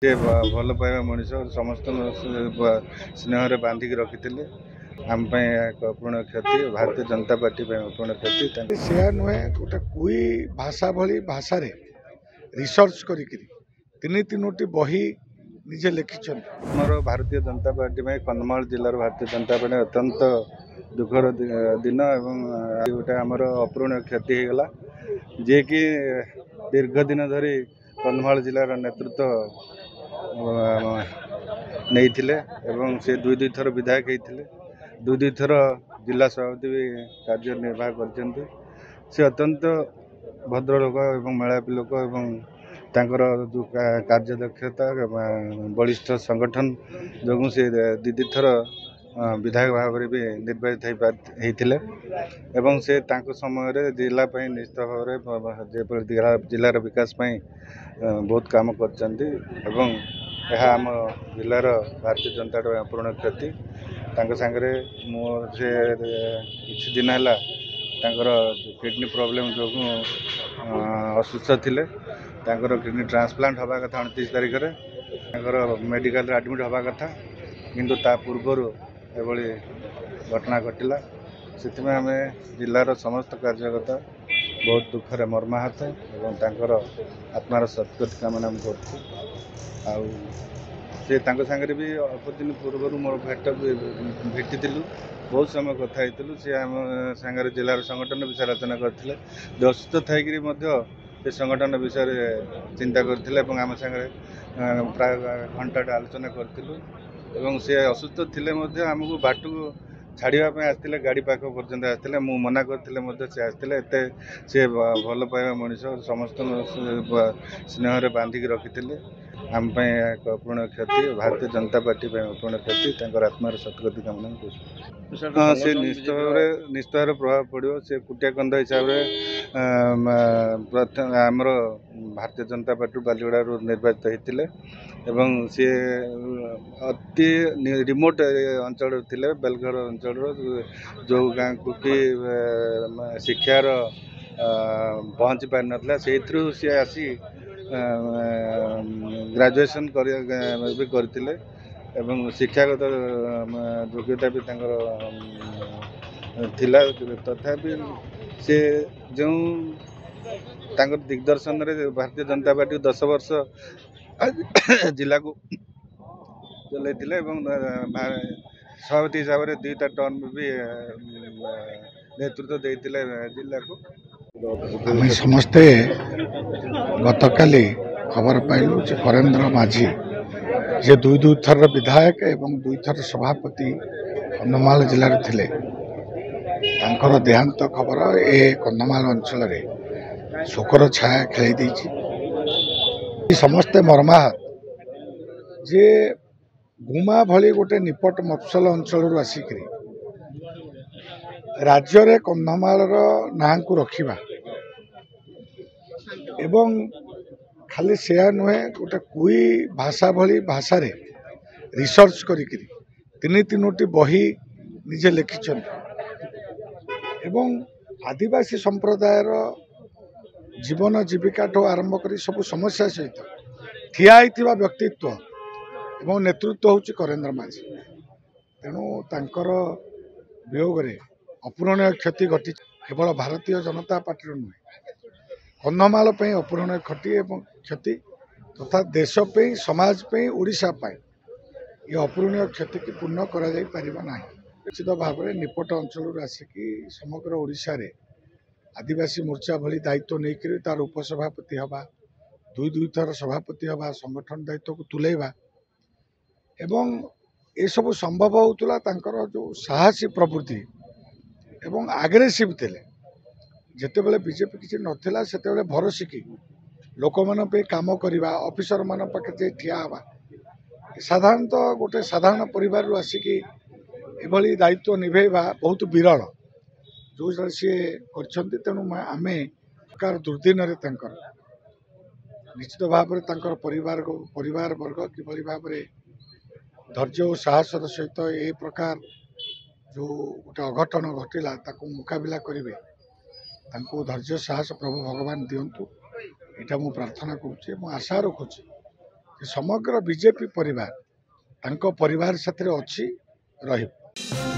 ସେ ଭଲ ପାଇବା ମଣିଷ ସମସ୍ତଙ୍କୁ ସ୍ନେହରେ ବାନ୍ଧିକି ରଖିଥିଲେ। ଆମ ପାଇଁ ଏକ ଅପୂର୍ଣ୍ଣ କ୍ଷତି, ଭାରତୀୟ ଜନତା ପାର୍ଟି ପାଇଁ ଅପୂର୍ଣ୍ଣ କ୍ଷତି। ସେୟା ନୁହେଁ, ଗୋଟେ କୁଇ ଭାଷା ଭଳି ଭାଷାରେ ରିସର୍ଚ୍ଚ କରିକିରି ତିନୋଟି ବହି ନିଜେ ଲେଖିଛନ୍ତି। ଆମର ଭାରତୀୟ ଜନତା ପାର୍ଟି ପାଇଁ କନ୍ଧମାଳ ଜିଲ୍ଲାର ଭାରତୀୟ ଜନତା ପାର୍ଟି ଅତ୍ୟନ୍ତ ଦୁଃଖର ଦିନ ଏବଂ ଗୋଟେ ଆମର ଅପୂର୍ଣ୍ଣ କ୍ଷତି ହେଇଗଲା, ଯିଏକି ଦୀର୍ଘ ଦିନ ଧରି କନ୍ଧମାଳ ଜିଲ୍ଲାର ନେତୃତ୍ୱ ନେଇଥିଲେ ଏବଂ ସେ ଦୁଇ ଥର ବିଧାୟକ ହେଇଥିଲେ, ଦୁଇ ଥର ଜିଲ୍ଲା ସଭାପତି ବି କାର୍ଯ୍ୟ ନିର୍ବାହ କରିଛନ୍ତି। ସେ ଅତ୍ୟନ୍ତ ଭଦ୍ର ଲୋକ ଏବଂ ମେଳାପୀ ଲୋକ ଏବଂ ତାଙ୍କର ଯେଉଁ କାର୍ଯ୍ୟଦକ୍ଷତା ବଳିଷ୍ଠ ସଂଗଠନ ଯୋଗୁଁ ସେ ଦୁଇ ଥର ବିଧାୟକ ଭାବରେ ବି ନିର୍ବାଚିତ ହେଇଥିଲେ ଏବଂ ସେ ତାଙ୍କ ସମୟରେ ଜିଲ୍ଲା ପାଇଁ ନିଶ୍ଚିତ ଭାବରେ ଯେପରି ଜିଲ୍ଲାର ବିକାଶ ପାଇଁ ବହୁତ କାମ କରିଛନ୍ତି ଏବଂ ଏହା ଆମ ଜିଲ୍ଲାର ଭାରତୀୟ ଜନତା ପାର୍ଟି ଅପୂର୍ଣ୍ଣ କ୍ଷତି। ତାଙ୍କ ସାଙ୍ଗରେ ସେ କିଛି ଦିନ ହେଲା ତାଙ୍କର କିଡ଼ନୀ ପ୍ରୋବ୍ଲେମ୍ ଯୋଗୁଁ ଅସୁସ୍ଥ ଥିଲେ। ତାଙ୍କର କିଡ଼ନୀ ଟ୍ରାନ୍ସପ୍ଲାଣ୍ଟ ହେବା କଥା 29 ତାରିଖରେ, ତାଙ୍କର ମେଡ଼ିକାଲରେ ଆଡ଼ମିଟ୍ ହେବା କଥା, କିନ୍ତୁ ତା ପୂର୍ବରୁ ଏଭଳି ଘଟଣା ଘଟିଲା। ସେଥିପାଇଁ ଆମେ ଜିଲ୍ଲାର ସମସ୍ତ କାର୍ଯ୍ୟକର୍ତ୍ତା ବହୁତ ଦୁଃଖରେ ମର୍ମାହତ ଏବଂ ତାଙ୍କର ଆତ୍ମାର ସଦ୍ଗତି କାମନା କରୁଛୁ। ଆଉ ସେ ତାଙ୍କ ସାଙ୍ଗରେ ବି ଅଳ୍ପ ଦିନ ପୂର୍ବରୁ ମୋର ଭେଟିଥିଲୁ, ବହୁତ ସମୟ କଥା ହେଇଥିଲୁ। ସେ ଆମ ସାଙ୍ଗରେ ଜିଲ୍ଲାର ସଂଗଠନ ବିଷୟରେ ଆଲୋଚନା କରିଥିଲେ, ଅସୁସ୍ଥ ଥାଇକରି ମଧ୍ୟ ସେ ସଂଗଠନ ବିଷୟରେ ଚିନ୍ତା କରିଥିଲେ ଏବଂ ଆମ ସାଙ୍ଗରେ ପ୍ରାୟ ଘଣ୍ଟାଟେ ଆଲୋଚନା କରିଥିଲୁ ଏବଂ ସେ ଅସୁସ୍ଥ ଥିଲେ ମଧ୍ୟ ଆମକୁ ବାଟକୁ ଛାଡ଼ିବା ପାଇଁ ଆସିଥିଲେ, ଗାଡ଼ି ପାଖ ପର୍ଯ୍ୟନ୍ତ ଆସିଥିଲେ। ମୁଁ ମନା କରିଥିଲେ ମଧ୍ୟ ସେ ଆସିଥିଲେ। ଏତେ ସେ ଭଲ ପାଇବା ମଣିଷ, ସମସ୍ତଙ୍କୁ ସ୍ନେହରେ ବାନ୍ଧିକି ରଖିଥିଲେ। ଆମ ପାଇଁ ଏକ ଅପୂର୍ଣ୍ଣ କ୍ଷତି, ଭାରତୀୟ ଜନତା ପାର୍ଟି ପାଇଁ ଅପୂର୍ଣ୍ଣ କ୍ଷତି। ତାଙ୍କର ଆତ୍ମାର ସଦ୍ଗତି କାମନା କରୁଛୁ। ହଁ, ସେ ନିଶ୍ଚିତ ଭାବରେ ପ୍ରଭାବ ପଡ଼ିବ। ସେ କୁଟିଆ କନ୍ଧ ହିସାବରେ ପ୍ରଥମେ ଆମର ଭାରତୀୟ ଜନତା ପାର୍ଟି ବାଲିଗୁଡ଼ାରୁ ନିର୍ବାଚିତ ହେଇଥିଲେ ଏବଂ ସିଏ ଅତି ରିମୋଟ୍ ଅଞ୍ଚଳରୁ ଥିଲେ, ବେଲଘର ଅଞ୍ଚଳର, ଯେଉଁ ଗାଁକୁ କି ଶିକ୍ଷାର ପହଞ୍ଚି ପାରିନଥିଲା, ସେଇଥିରୁ ସିଏ ଆସି ଗ୍ରାଜୁଏସନ୍ ବି କରିଥିଲେ ଏବଂ ଶିକ୍ଷାଗତ ଯୋଗ୍ୟତା ବି ତାଙ୍କର ଥିଲା। ତଥାପି ସେ ଯେଉଁ ତାଙ୍କର ଦିଗ୍ଦର୍ଶନରେ ଭାରତୀୟ ଜନତା ପାର୍ଟି 10 ବର୍ଷ ଜିଲ୍ଲାକୁ ଚଲେଇଥିଲେ ଏବଂ ସଭାପତି ହିସାବରେ 2ଟା ଟର୍ମ ବି ନେତୃତ୍ୱ ଦେଇଥିଲେ ଜିଲ୍ଲାକୁ। ଆମେ ସମସ୍ତେ ଗତକାଲି ଖବର ପାଇଲୁ ଯେ କରେନ୍ଦ୍ର ମାଝୀ, ଯେ ଦୁଇ ଥରର ବିଧାୟକ ଏବଂ 2 ଥର ସଭାପତି କନ୍ଧମାଳ ଜିଲ୍ଲାରେ ଥିଲେ, ତାଙ୍କର ଦେହାନ୍ତ ଖବର ଏ କନ୍ଧମାଳ ଅଞ୍ଚଳରେ ଶୋକର ଛାୟା ଖେଳାଇ ଦେଇଛି। ସମସ୍ତେ ମର୍ମାହତ ଯେ ଗୁମା ଭଳି ଗୋଟେ ନିପଟ ମଫସଲ ଅଞ୍ଚଳରୁ ଆସିକରି ରାଜ୍ୟରେ କନ୍ଧମାଳର ନାଁକୁ ରଖିବା ଏବଂ ଖାଲି ସେୟା ନୁହେଁ, ଗୋଟେ କୁଇ ଭାଷା ଭଳି ଭାଷାରେ ରିସର୍ଚ୍ଚ କରିକିରି ତିନୋଟି ବହି ନିଜେ ଲେଖିଛନ୍ତି ଏବଂ ଆଦିବାସୀ ସମ୍ପ୍ରଦାୟର ଜୀବନ ଜୀବିକାଠୁ ଆରମ୍ଭ କରି ସବୁ ସମସ୍ୟା ସହିତ ଠିଆ ହେଇଥିବା ବ୍ୟକ୍ତିତ୍ୱ ଏବଂ ନେତୃତ୍ୱ ହେଉଛି କରେନ୍ଦ୍ର ମାଝୀ। ତେଣୁ ତାଙ୍କର ବିୟୋଗରେ ଅପୂରଣୀୟ କ୍ଷତି ଘଟିଛି। କେବଳ ଭାରତୀୟ ଜନତା ପାର୍ଟିର ନୁହେଁ, କନ୍ଧମାଳ ପାଇଁ ଅପୂରଣୀୟ କ୍ଷତି ତଥା ଦେଶ ପାଇଁ, ସମାଜ ପାଇଁ, ଓଡ଼ିଶା ପାଇଁ ଏ ଅପୂରଣୀୟ କ୍ଷତିକୁ ପୂର୍ଣ୍ଣ କରାଯାଇପାରିବ ନାହିଁ। ନିଶ୍ଚିତ ଭାବରେ ନିପଟ ଅଞ୍ଚଳରୁ ଆସିକି ସମଗ୍ର ଓଡ଼ିଶାରେ ଆଦିବାସୀ ମୋର୍ଚ୍ଚା ଭଳି ଦାୟିତ୍ୱ ନେଇକରି ତାର ଉପସଭାପତି ହେବା, ଦୁଇ ଥର ସଭାପତି ହେବା, ସଂଗଠନ ଦାୟିତ୍ୱକୁ ତୁଲେଇବା ଏବଂ ଏସବୁ ସମ୍ଭବ ହେଉଥିଲା ତାଙ୍କର ଯେଉଁ ସାହସୀ ପ୍ରବୃତ୍ତି ଏବଂ ଆଗ୍ରେସିଭ୍ ଥିଲେ। ଯେତେବେଳେ ବିଜେପି କିଛି ନଥିଲା ସେତେବେଳେ ଭରସିକି ଲୋକମାନଙ୍କ ପାଇଁ କାମ କରିବା, ଅଫିସରମାନଙ୍କ ପାଖରେ ଯାଇ ଠିଆ ହେବା, ସାଧାରଣତଃ ଗୋଟେ ସାଧାରଣ ପରିବାରରୁ ଆସିକି ଏଭଳି ଦାୟିତ୍ୱ ନିଭେଇବା ବହୁତ ବିରଳ, ଯେଉଁଠାରେ ସିଏ କରିଛନ୍ତି। ତେଣୁ ଆମେ ପ୍ରକାର ଦୁର୍ଦ୍ଦିନରେ ତାଙ୍କର ନିଶ୍ଚିତ ଭାବରେ ତାଙ୍କର ପରିବାର ବର୍ଗ କିଭଳି ଭାବରେ ଧୈର୍ଯ୍ୟ ଓ ସାହସର ସହିତ ଏ ପ୍ରକାର ଯେଉଁ ଗୋଟେ ଅଘଟଣ ଘଟିଲା ତାକୁ ମୁକାବିଲା କରିବେ, ତାଙ୍କୁ ଧୈର୍ଯ୍ୟ ସାହସ ପ୍ରଭୁ ଭଗବାନ ଦିଅନ୍ତୁ, ଏଇଟା ମୁଁ ପ୍ରାର୍ଥନା କରୁଛି ଏବଂ ଆଶା ରଖୁଛି ଯେ ସମଗ୍ର ବିଜେପି ପରିବାର ତାଙ୍କ ପରିବାର ସାଥିରେ ଅଛି ରହିବ।